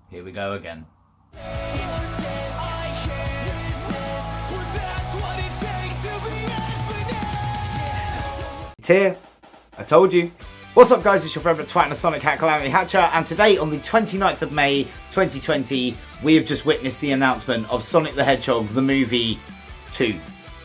Here we go again. It's here. I told you. What's up, guys? It's your favourite twat and a Sonic Hat, Calamity Hatcher, and today on the 29th of May 2020 we have just witnessed the announcement of Sonic the Hedgehog the movie 2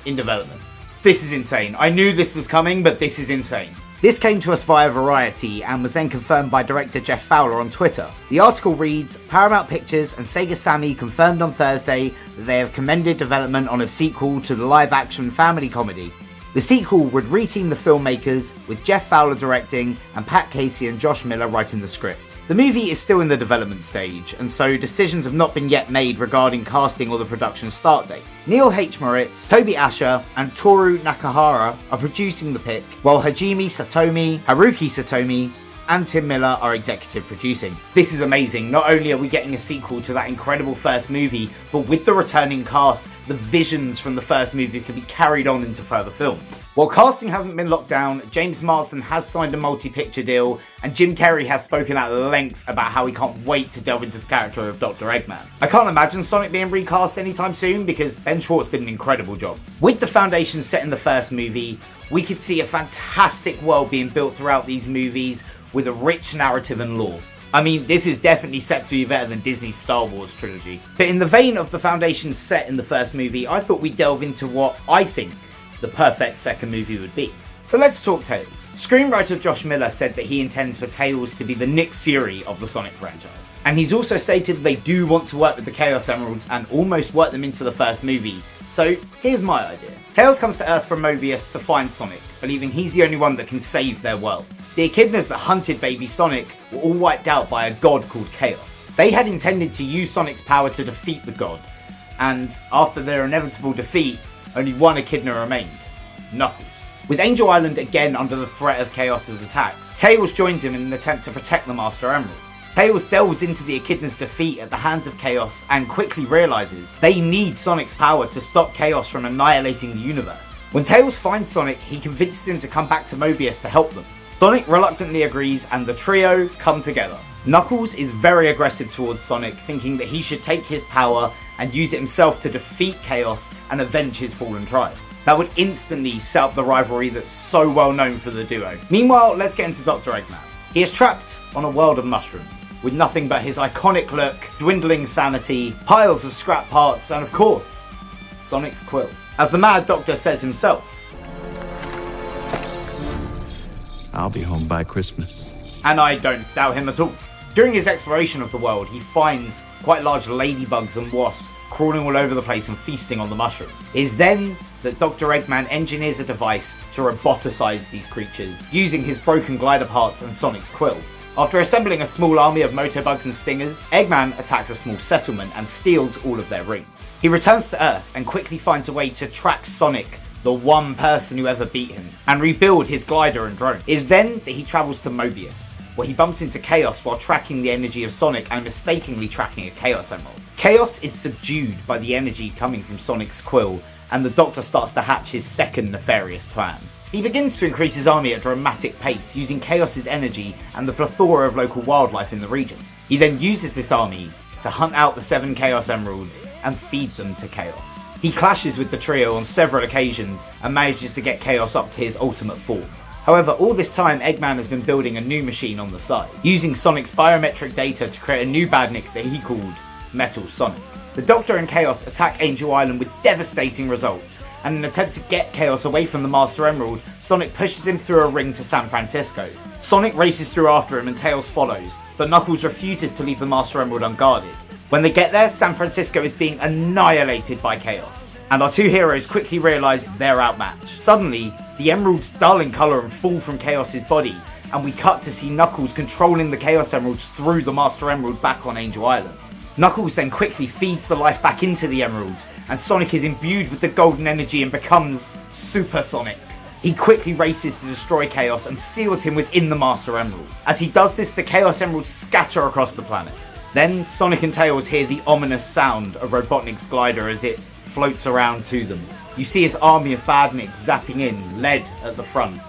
in development. This is insane. I knew this was coming, but this is insane. This came to us via Variety and was then confirmed by director Jeff Fowler on Twitter. The article reads, Paramount Pictures and SEGA SOUND confirmed on Thursday that they have commended development on a sequel to the live-action family comedy. The sequel would reteam the filmmakers, with Jeff Fowler directing and Pat Casey and Josh Miller writing the script. The movie is still in the development stage, and so decisions have not been yet made regarding casting or the production start date. Neil H. Moritz, Toby Asher, and Toru Nakahara are producing the pick, while Hajime Satomi, Haruki Satomi, and Tim Miller are executive producing. This is amazing. Not only are we getting a sequel to that incredible first movie, but with the returning cast, the visions from the first movie can be carried on into further films. While casting hasn't been locked down, James Marsden has signed a multi-picture deal, and Jim Carrey has spoken at length about how he can't wait to delve into the character of Dr. Eggman. I can't imagine Sonic being recast anytime soon because Ben Schwartz did an incredible job. With the foundation set in the first movie, we could see a fantastic world being built throughout these movies with a rich narrative and lore. I mean, this is definitely set to be better than Disney's Star Wars trilogy. But in the vein of the foundation set in the first movie, I thought we'd delve into what I think the perfect second movie would be. So let's talk Tails. Screenwriter Josh Miller said that he intends for Tails to be the Nick Fury of the Sonic franchise. And he's also stated they do want to work with the Chaos Emeralds and almost work them into the first movie. So here's my idea. Tails comes to Earth from Mobius to find Sonic, believing he's the only one that can save their world. The echidnas that hunted baby Sonic were all wiped out by a god called Chaos. They had intended to use Sonic's power to defeat the god, and after their inevitable defeat, only one echidna remained, Knuckles. With Angel Island again under the threat of Chaos's attacks, Tails joins him in an attempt to protect the Master Emerald. Tails delves into the echidna's defeat at the hands of Chaos and quickly realises they need Sonic's power to stop Chaos from annihilating the universe. When Tails finds Sonic, he convinces him to come back to Mobius to help them. Sonic reluctantly agrees and the trio come together. Knuckles is very aggressive towards Sonic, thinking that he should take his power and use it himself to defeat Chaos and avenge his fallen tribe. That would instantly set up the rivalry that's so well known for the duo. Meanwhile, let's get into Dr. Eggman. He is trapped on a world of mushrooms, with nothing but his iconic look, dwindling sanity, piles of scrap parts, and of course, Sonic's quill. As the Mad Doctor says himself, I'll be home by Christmas. And I don't doubt him at all. During his exploration of the world, he finds quite large ladybugs and wasps crawling all over the place and feasting on the mushrooms. It is then that Dr. Eggman engineers a device to roboticize these creatures, using his broken glider parts and Sonic's quill. After assembling a small army of motobugs and stingers, Eggman attacks a small settlement and steals all of their rings. He returns to Earth and quickly finds a way to track Sonic, the one person who ever beat him, and rebuild his glider and drone. It is then that he travels to Mobius, where he bumps into Chaos while tracking the energy of Sonic and mistakenly tracking a Chaos Emerald. Chaos is subdued by the energy coming from Sonic's quill, and the Doctor starts to hatch his second nefarious plan. He begins to increase his army at a dramatic pace, using Chaos's energy and the plethora of local wildlife in the region. He then uses this army to hunt out the 7 Chaos Emeralds and feed them to Chaos. He clashes with the trio on several occasions and manages to get Chaos up to his ultimate form. However, all this time Eggman has been building a new machine on the side, using Sonic's biometric data to create a new badnik that he called Metal Sonic. The Doctor and Chaos attack Angel Island with devastating results, and in an attempt to get Chaos away from the Master Emerald, Sonic pushes him through a ring to San Francisco. Sonic races through after him and Tails follows, but Knuckles refuses to leave the Master Emerald unguarded. When they get there, San Francisco is being annihilated by Chaos, and our two heroes quickly realise they're outmatched. Suddenly, the emeralds dull in colour and fall from Chaos's body, and we cut to see Knuckles controlling the Chaos Emeralds through the Master Emerald back on Angel Island. Knuckles then quickly feeds the life back into the emeralds, and Sonic is imbued with the golden energy and becomes Super Sonic. He quickly races to destroy Chaos and seals him within the Master Emerald. As he does this, the Chaos Emeralds scatter across the planet. Then Sonic and Tails hear the ominous sound of Robotnik's glider as it floats around to them. You see his army of badniks zapping in, led at the front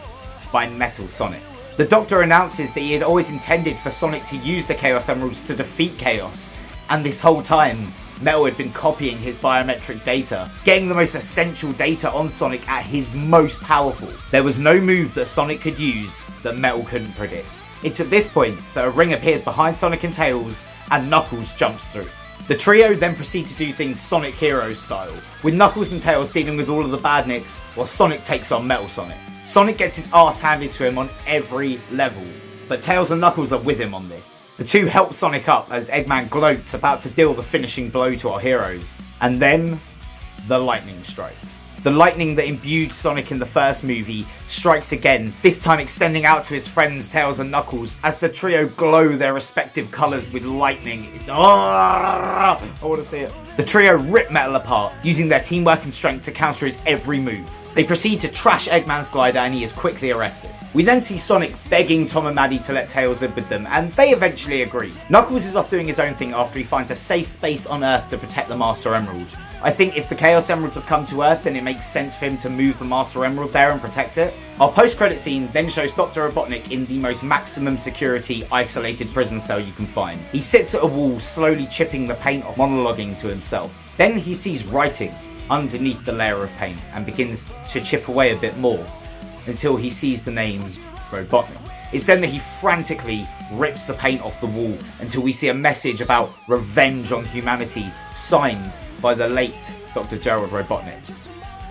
by Metal Sonic. The Doctor announces that he had always intended for Sonic to use the Chaos Emeralds to defeat Chaos, and this whole time, Metal had been copying his biometric data, getting the most essential data on Sonic at his most powerful. There was no move that Sonic could use that Metal couldn't predict. It's at this point that a ring appears behind Sonic and Tails, and Knuckles jumps through. The trio then proceed to do things Sonic Heroes style, with Knuckles and Tails dealing with all of the badniks, while Sonic takes on Metal Sonic. Sonic gets his ass handed to him on every level, but Tails and Knuckles are with him on this. The two help Sonic up as Eggman gloats about to deal the finishing blow to our heroes. And then, the lightning strikes. The lightning that imbued Sonic in the first movie strikes again, this time extending out to his friends Tails and Knuckles as the trio glow their respective colours with lightning. I want to see it. The trio rip Metal apart, using their teamwork and strength to counter his every move. They proceed to trash Eggman's glider and he is quickly arrested. We then see Sonic begging Tom and Maddie to let Tails live with them, and they eventually agree. Knuckles is off doing his own thing after he finds a safe space on Earth to protect the Master Emerald. I think if the Chaos Emeralds have come to Earth, then it makes sense for him to move the Master Emerald there and protect it. Our post-credit scene then shows Dr. Robotnik in the most maximum security isolated prison cell you can find. He sits at a wall, slowly chipping the paint off, monologuing to himself. Then he sees writing underneath the layer of paint and begins to chip away a bit more until he sees the name Robotnik. It's then that he frantically rips the paint off the wall until we see a message about revenge on humanity signed by the late Dr. Gerald Robotnik,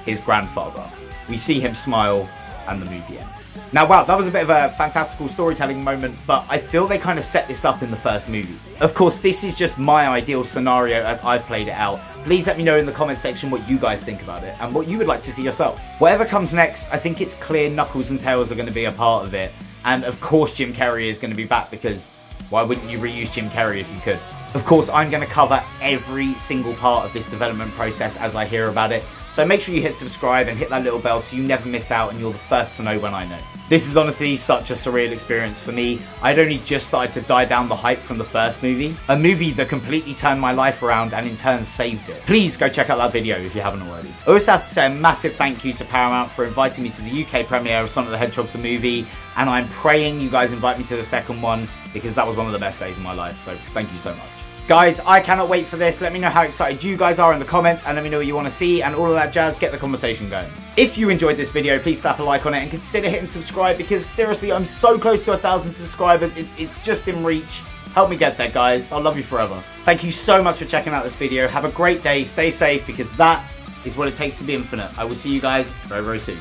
his grandfather. We see him smile and the movie ends. Now, wow, that was a bit of a fantastical storytelling moment, but I feel they kind of set this up in the first movie. Of course, this is just my ideal scenario as I've played it out. Please let me know in the comment section what you guys think about it and what you would like to see yourself. Whatever comes next, I think it's clear Knuckles and Tails are going to be a part of it. And of course Jim Carrey is going to be back, because why wouldn't you reuse Jim Carrey if you could? Of course, I'm going to cover every single part of this development process as I hear about it. So make sure you hit subscribe and hit that little bell so you never miss out and you're the first to know when I know. This is honestly such a surreal experience for me. I'd only just started to die down the hype from the first movie. A movie that completely turned my life around and in turn saved it. Please go check out that video if you haven't already. I also have to say a massive thank you to Paramount for inviting me to the UK premiere of Sonic the Hedgehog the movie. And I'm praying you guys invite me to the second one, because that was one of the best days of my life. So thank you so much. Guys, I cannot wait for this. Let me know how excited you guys are in the comments and let me know what you want to see and all of that jazz. Get the conversation going. If you enjoyed this video, please slap a like on it and consider hitting subscribe, because seriously, I'm so close to 1,000 subscribers. It's just in reach. Help me get there, guys. I'll love you forever. Thank you so much for checking out this video. Have a great day. Stay safe, because that is what it takes to be infinite. I will see you guys very, very soon.